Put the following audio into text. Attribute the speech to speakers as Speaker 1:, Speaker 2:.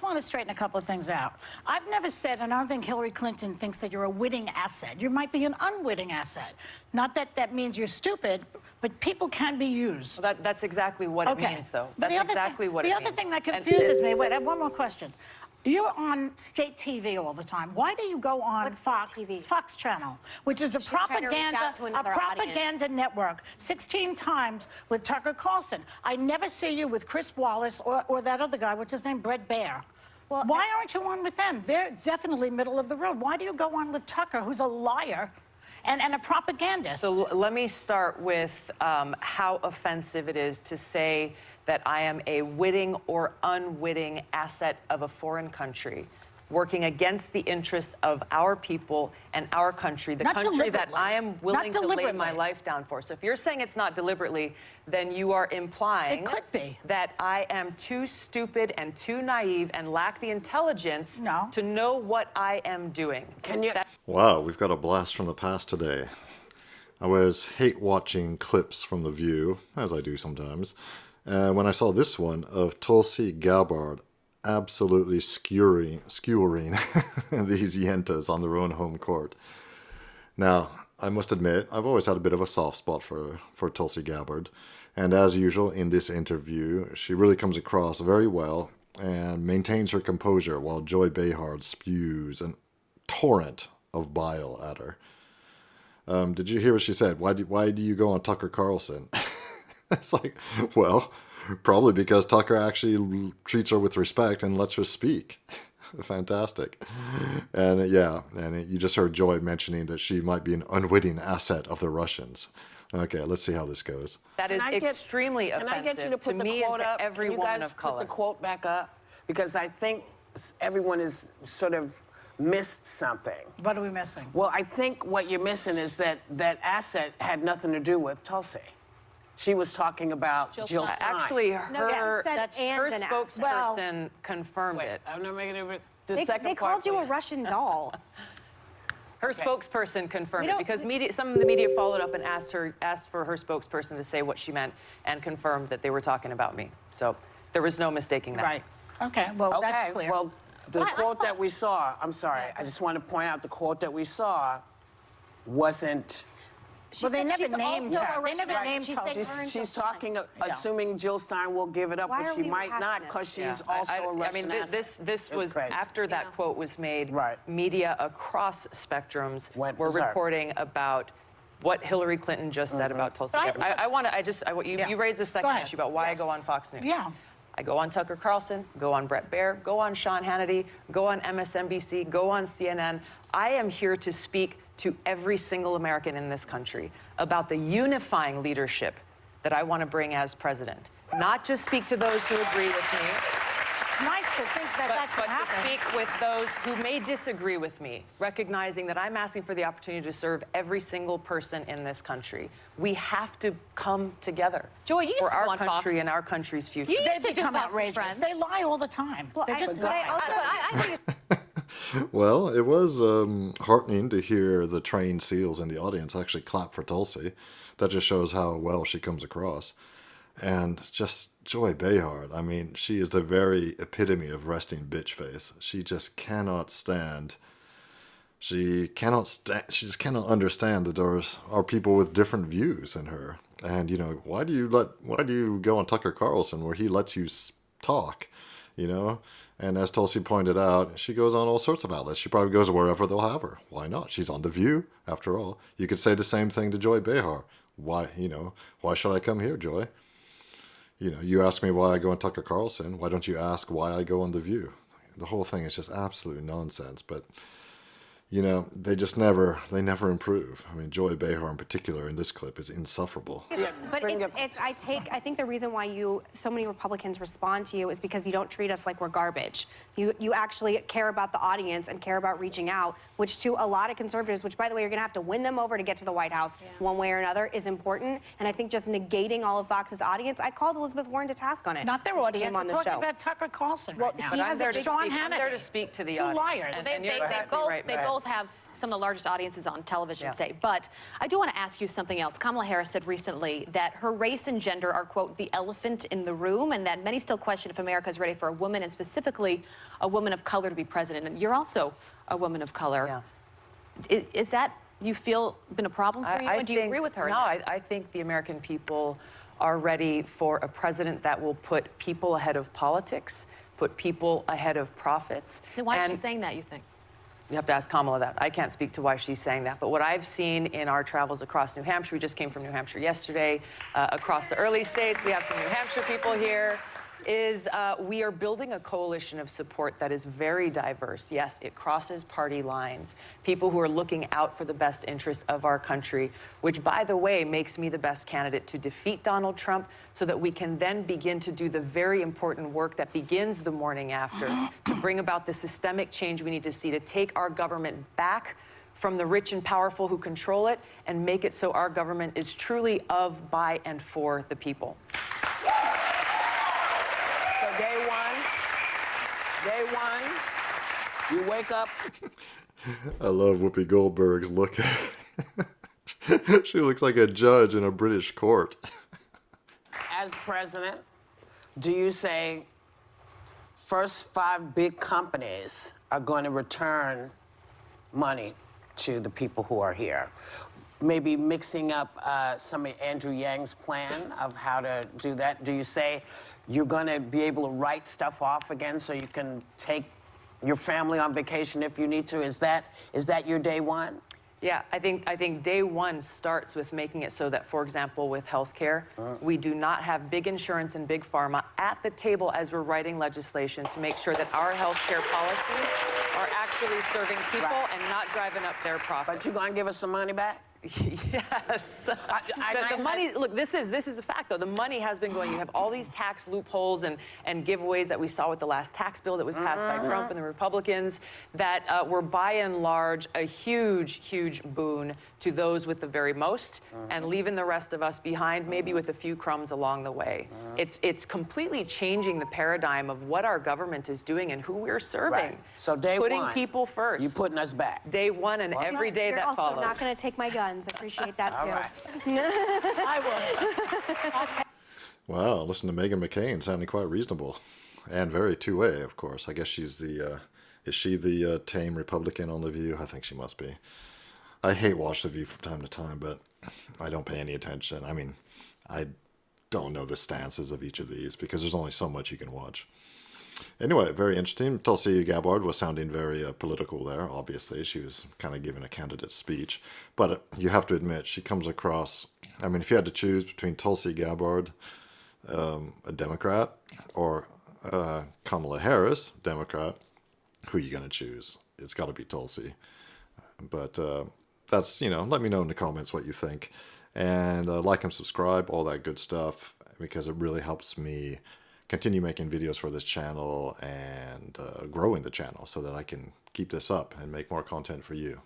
Speaker 1: just want to straighten a couple of things out. I've never said, and I don't think Hillary Clinton thinks that you're a witting asset. You might be an unwitting asset. Not that that means you're stupid, but people can be used.
Speaker 2: Well, that's exactly what it means, though. That's exactly what it means.
Speaker 1: The other thing that confuses me, wait, I have one more question. You're on state TV all the time. Why do you go on Fox Channel, which is a propaganda network, 16 times with Tucker Carlson? I never see you with Chris Wallace or that other guy, what's his name, Brett Baer. Well, why aren't you on with them? They're definitely middle of the road. Why do you go on with Tucker, who's a liar and a propagandist?
Speaker 2: So let me start with how offensive it is to say that I am a witting or unwitting asset of a foreign country, working against the interests of our people and our country, the country that I am willing to lay my life down for. So if you're saying it's not deliberately, then you are implying that I am too stupid and too naive and lack the intelligence to know what I am doing.
Speaker 3: Wow, we've got a blast from the past today. I was hate watching clips from The View, as I do sometimes, when I saw this one of Tulsi Gabbard absolutely skewering these yentas on their own home court. Now, I must admit, I've always had a bit of a soft spot for Tulsi Gabbard. And as usual in this interview, she really comes across very well and maintains her composure while Joy Behar spews a torrent of bile at her. Did you hear what she said? Why do you go on Tucker Carlson? It's like, well, probably because Tucker actually treats her with respect and lets her speak. Fantastic. And you just heard Joy mentioning that she might be an unwitting asset of the Russians. Okay, let's see how this goes.
Speaker 2: That is extremely offensive.
Speaker 4: Can I get you to put the quote up?
Speaker 2: Every woman of color.
Speaker 4: Put the quote back up? Because I think everyone is sort of missed something.
Speaker 1: What are we missing?
Speaker 4: Well, I think what you're missing is that that asset had nothing to do with Tulsi. She was talking about Jill Stein.
Speaker 2: Actually, her spokesperson confirmed it.
Speaker 4: I'm not making it.
Speaker 5: They called you a Russian doll.
Speaker 2: Her spokesperson confirmed it because some of the media followed up and asked for her spokesperson to say what she meant and confirmed that they were talking about me. So there was no mistaking that.
Speaker 1: Right. Okay. Well, that's clear.
Speaker 4: Well, the quote that we saw. I'm sorry. I just want to point out the quote that we saw wasn't.
Speaker 1: Well, they never named her. They never named her.
Speaker 4: She's talking, assuming Jill Stein will give it up, but she might not because she's also a Russian asset.
Speaker 2: This was after that quote was made. Media across spectrums were reporting about what Hillary Clinton just said about Tulsi Gabbard. You raised a second issue about why I go on Fox News.
Speaker 1: Yeah.
Speaker 2: I go on Tucker Carlson, go on Brett Baer, go on Sean Hannity, go on MSNBC, go on CNN. I am here to speak to every single American in this country about the unifying leadership that I want to bring as president. Not just speak to those who agree with me.
Speaker 1: It's nice to think that could happen.
Speaker 2: To speak with those who may disagree with me, recognizing that I'm asking for the opportunity to serve every single person in this country. We have to come together for our country and our country's future.
Speaker 1: They become outrageous. They lie all the time.
Speaker 5: Well,
Speaker 3: well, it was heartening to hear the trained SEALs in the audience actually clap for Tulsi. That just shows how well she comes across. And just Joy Behar, I mean, she is the very epitome of resting bitch face. She just cannot stand. She just cannot understand that there are people with different views than her. And, you know, why do you go on Tucker Carlson where he lets you talk, you know? And as Tulsi pointed out, she goes on all sorts of outlets. She probably goes wherever they'll have her. Why not? She's on The View, after all. You could say the same thing to Joy Behar. Why should I come here, Joy? You know, you ask me why I go on Tucker Carlson. Why don't you ask why I go on The View? The whole thing is just absolute nonsense. But, you know, they never improve. I mean, Joy Behar in particular in this clip is insufferable.
Speaker 5: But I think the reason why so many Republicans respond to you is because you don't treat us like we're garbage. You actually care about the audience and care about reaching out, which to a lot of conservatives, which by the way, you're gonna have to win them over to get to the White House one way or another, is important. And I think just negating all of Fox's audience, I called Elizabeth Warren to task on it.
Speaker 1: Not their audience. We're talking about Tucker Carlson right now.
Speaker 2: But I'm there to speak to the audience.
Speaker 1: Two liars.
Speaker 2: And you're exactly right,
Speaker 6: they both both have some of the largest audiences on television
Speaker 2: Yeah.
Speaker 6: today. But I do want to ask you something else. Kamala Harris said recently that her race and gender are, quote, the elephant in the room, and that many still question if America is ready for a woman, and specifically a woman of color, to be president. And you're also a woman of color.
Speaker 2: Yeah.
Speaker 6: Is that, you feel, been a problem for you? And do you agree with her?
Speaker 2: No, I think the American people are ready for a president that will put people ahead of politics, put people ahead of profits.
Speaker 6: Then why is she saying that, you think?
Speaker 2: You have to ask Kamala that. I can't speak to why she's saying that. But what I've seen in our travels across New Hampshire, we just came from New Hampshire yesterday, across the early states, we have some New Hampshire people here, is we are building a coalition of support that is very diverse. Yes, it crosses party lines. People who are looking out for the best interests of our country, which, by the way, makes me the best candidate to defeat Donald Trump so that we can then begin to do the very important work that begins the morning after to bring about the systemic change we need to see to take our government back from the rich and powerful who control it and make it so our government is truly of, by, and for the people.
Speaker 4: Day one, you wake up.
Speaker 3: I love Whoopi Goldberg's look at her. She looks like a judge in a British court.
Speaker 4: As president, do you say first 5 big companies are going to return money to the people who are here? Maybe mixing up some of Andrew Yang's plan of how to do that. Do you say you're going to be able to write stuff off again so you can take your family on vacation if you need to? Is that your day one?
Speaker 2: Yeah, I think day one starts with making it so that, for example, with healthcare, we do not have big insurance and big pharma at the table as we're writing legislation to make sure that our healthcare policies are actually serving people and not driving up their profits.
Speaker 4: But you're going to give us some money back?
Speaker 2: Yes. The money, look, this is a fact, though. The money has been going. You have all these tax loopholes and giveaways that we saw with the last tax bill that was passed by Trump and the Republicans that were, by and large, a huge, huge boon to those with the very most and leaving the rest of us behind, maybe with a few crumbs along the way. It's completely changing the paradigm of what our government is doing and who we're serving.
Speaker 4: Right. So day
Speaker 2: putting
Speaker 4: one,
Speaker 2: people first.
Speaker 4: you putting us back.
Speaker 2: Day one and every day that follows.
Speaker 5: You're also not going to take my guns. I appreciate that, too.
Speaker 4: All right.
Speaker 1: I will.
Speaker 3: Wow, listen to Meghan McCain sounding quite reasonable and very two-way, of course. I guess she's the, is she the tame Republican on The View? I think she must be. I hate watch The View from time to time, but I don't pay any attention. I mean, I don't know the stances of each of these because there's only so much you can watch. Anyway, very interesting. Tulsi Gabbard was sounding very political there, obviously. She was kind of giving a candidate speech. But you have to admit, she comes across... I mean, if you had to choose between Tulsi Gabbard, a Democrat, or Kamala Harris, Democrat, who are you going to choose? It's got to be Tulsi. But that's, let me know in the comments what you think. And like and subscribe, all that good stuff, because it really helps me continue making videos for this channel and growing the channel so that I can keep this up and make more content for you.